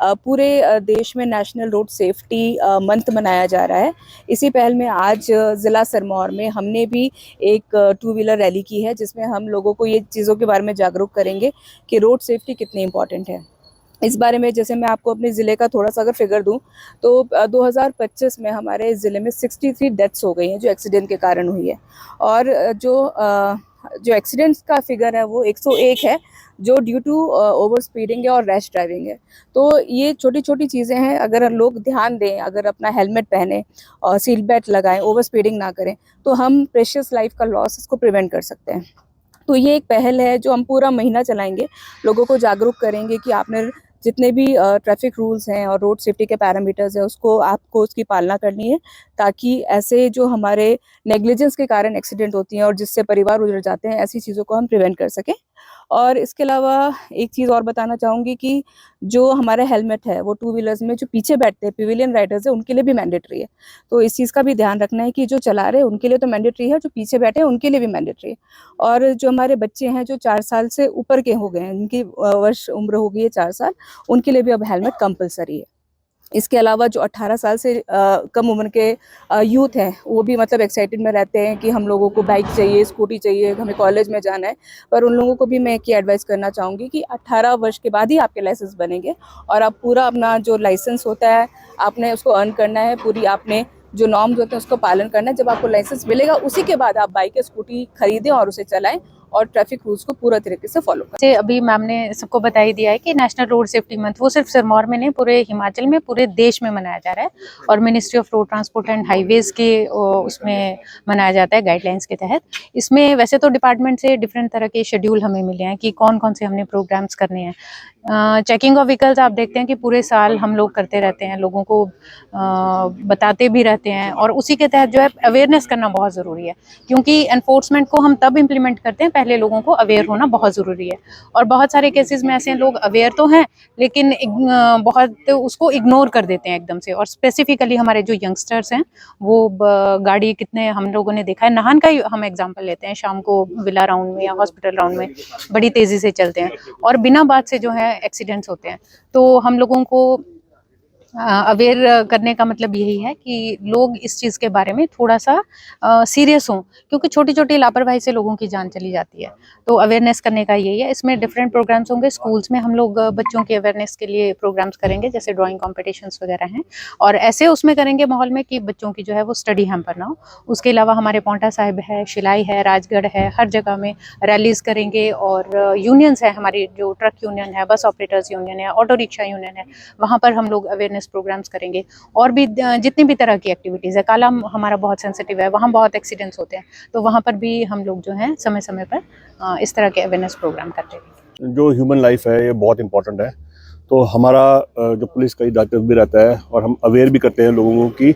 पूरे देश में नेशनल रोड सेफ्टी मंथ मनाया जा रहा है। इसी पहल में आज ज़िला सिरमौर में हमने भी एक टू व्हीलर रैली की है, जिसमें हम लोगों को ये चीज़ों के बारे में जागरूक करेंगे कि रोड सेफ्टी कितनी इम्पॉर्टेंट है। इस बारे में जैसे मैं आपको अपने ज़िले का थोड़ा सा अगर फिगर दूं तो 2025 में हमारे ज़िले में 63 डेथ्स हो गई हैं जो एक्सीडेंट के कारण हुई है। और जो एक्सीडेंट्स का फिगर है वो 101 है, जो ड्यू टू ओवर स्पीडिंग है और रैश ड्राइविंग है। तो ये छोटी छोटी चीज़ें हैं, अगर लोग ध्यान दें, अगर अपना हेलमेट पहने और सीट बेल्ट लगाएं, ओवर स्पीडिंग ना करें, तो हम प्रेशियस लाइफ का लॉस इसको प्रिवेंट कर सकते हैं। तो ये एक पहल है जो हम पूरा महीना चलाएंगे, लोगों को जागरूक करेंगे कि आपने जितने भी ट्रैफिक रूल्स हैं और रोड सेफ्टी के पैरामीटर्स हैं उसको आपको उसकी पालना करनी है, ताकि ऐसे जो हमारे नेग्लिजेंस के कारण एक्सीडेंट होती हैं और जिससे परिवार उजड़ जाते हैं, ऐसी चीज़ों को हम प्रिवेंट कर सकें। और इसके अलावा एक चीज़ और बताना चाहूँगी कि जो हमारा हेलमेट है वो टू व्हीलर्स में जो पीछे बैठते हैं पिविलियन राइडर्स है उनके लिए भी मैंडेटरी है। तो इस चीज़ का भी ध्यान रखना है कि जो चला रहे हैं उनके लिए तो मैंडेटरी है, जो पीछे बैठे हैं उनके लिए भी मैंडेटरी है। और जो हमारे बच्चे हैं जो 4 साल से ऊपर के हो गए हैं, उनकी वर्ष उम्र हो गई है 4 साल, उनके लिए भी अब हेलमेट कंपलसरी है। इसके अलावा जो 18 साल से कम उम्र के यूथ हैं, वो भी मतलब एक्साइटेड में रहते हैं कि हम लोगों को बाइक चाहिए, स्कूटी चाहिए, हमें कॉलेज में जाना है। पर उन लोगों को भी मैं एक ही एडवाइस करना चाहूँगी कि 18 वर्ष के बाद ही आपके लाइसेंस बनेंगे और आप पूरा अपना जो लाइसेंस होता है आपने उसको अर्न करना है, पूरी आपने जो नॉर्म्स होते हैं उसको पालन करना है। जब आपको लाइसेंस मिलेगा उसी के बाद आप बाइक या स्कूटी खरीदें और उसे चलाएं और ट्रैफिक रूल्स को पूरा तरीके से फॉलो करें। जैसे अभी मैम ने सबको बता ही दिया है कि नेशनल रोड सेफ्टी मंथ वो सिर्फ सिरमौर में नहीं, पूरे हिमाचल में, पूरे देश में मनाया जा रहा है। और ministry of road transport and highways के उसमें मनाया जाता है गाइडलाइंस के तहत। इसमें वैसे तो डिपार्टमेंट से डिफरेंट तरह के शेड्यूल हमें मिले हैं कि कौन कौन से हमने प्रोग्राम्स करने हैं। चेकिंग ऑफ व्हीकल्स आप देखते हैं कि पूरे साल हम लोग करते रहते हैं, लोगों को बताते भी रहते हैं, और उसी के तहत जो है अवेयरनेस करना बहुत ज़रूरी है, क्योंकि एनफोर्समेंट को हम तब इम्प्लीमेंट करते हैं, पहले लोगों को अवेयर होना बहुत ज़रूरी है। और बहुत सारे केसेस में ऐसे लोग अवेयर तो हैं लेकिन बहुत उसको इग्नोर कर देते हैं एकदम से। और स्पेसिफिकली हमारे जो यंगस्टर्स हैं वो गाड़ी कितने, हम लोगों ने देखा है, नाहन का ही हम एग्जाम्पल लेते हैं, शाम को विला राउंड में या हॉस्पिटल राउंड में बड़ी तेज़ी से चलते हैं और बिना बात से जो है एक्सीडेंट्स होते हैं। तो हम लोगों को अवेयर करने का मतलब यही है कि लोग इस चीज़ के बारे में थोड़ा सा सीरियस हों, क्योंकि छोटी छोटी लापरवाही से लोगों की जान चली जाती है। तो अवेयरनेस करने का यही है। इसमें डिफरेंट प्रोग्राम्स होंगे। स्कूल्स में हम लोग बच्चों के अवेयरनेस के लिए प्रोग्राम्स करेंगे, जैसे ड्राइंग कॉम्पिटिशन्स वगैरह हैं, और ऐसे उसमें करेंगे माहौल में कि बच्चों की जो है वो स्टडी हैम्पर ना हो। उसके अलावा हमारे पांवटा साहिब है, शिलाई है, राजगढ़ है, हर जगह में रैलीज करेंगे। और यूनियंस है, हमारी जो ट्रक यूनियन है, बस ऑपरेटर्स यूनियन है, ऑटो रिक्शा यूनियन है, वहाँ पर हम लोग अवेयरनेस प्रोग्राम्स करेंगे। और भी जितनी भी तरह की एक्टिविटीज़ है, काला हमारा बहुत सेंसिटिव है, वहाँ बहुत एक्सीडेंट्स होते हैं, तो वहाँ पर भी हम लोग जो है समय समय पर इस तरह के अवेयरनेस प्रोग्राम करते हैं। जो ह्यूमन लाइफ है ये बहुत इंपॉर्टेंट है, तो हमारा जो पुलिस का दायित्व भी रहता है और हम अवेयर भी करते हैं लोगों को कि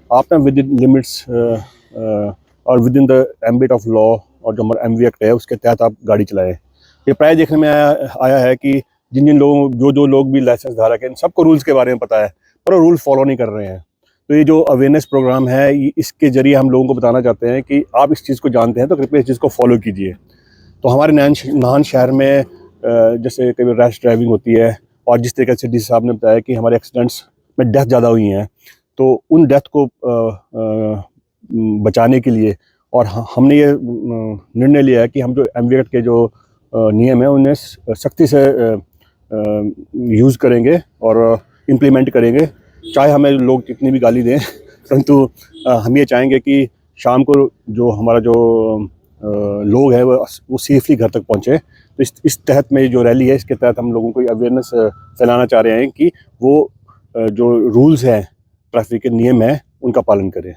आप ना विद इन लिमिट्स और with in the ambit of law और जो हमारा MV एक्ट है उसके तहत आप गाड़ी चलाएं। ये प्राय देखने में आया है कि जिन लोगों जो लोग भी लाइसेंस धारक हैं, सबको रूल्स के बारे में पता है पर वो रूल फॉलो नहीं कर रहे हैं। तो ये जो अवेयरनेस प्रोग्राम है इसके जरिए हम लोगों को बताना चाहते हैं कि आप इस चीज़ को जानते हैं तो कृपया इस चीज़ को फॉलो कीजिए। तो हमारे नाहन शहर में जैसे कई बार रैश ड्राइविंग होती है और जिस तरीके से DC साहब ने बताया कि हमारे एक्सीडेंट्स में डेथ ज़्यादा हुई हैं, तो उन डेथ को बचाने के लिए और हमने ये निर्णय लिया है कि हम जो MV एक्ट के जो नियम हैं उन्हें सख्ती से यूज़ करेंगे और इम्प्लीमेंट करेंगे, चाहे हमें लोग कितनी भी गाली दें। परंतु हम ये चाहेंगे कि शाम को जो हमारा जो लोग हैं वो सेफली घर तक पहुँचे। तो इस तहत में जो रैली है इसके तहत हम लोगों को अवेयरनेस फैलाना चाह रहे हैं कि वो जो रूल्स हैं, ट्रैफिक के नियम हैं, उनका पालन करें।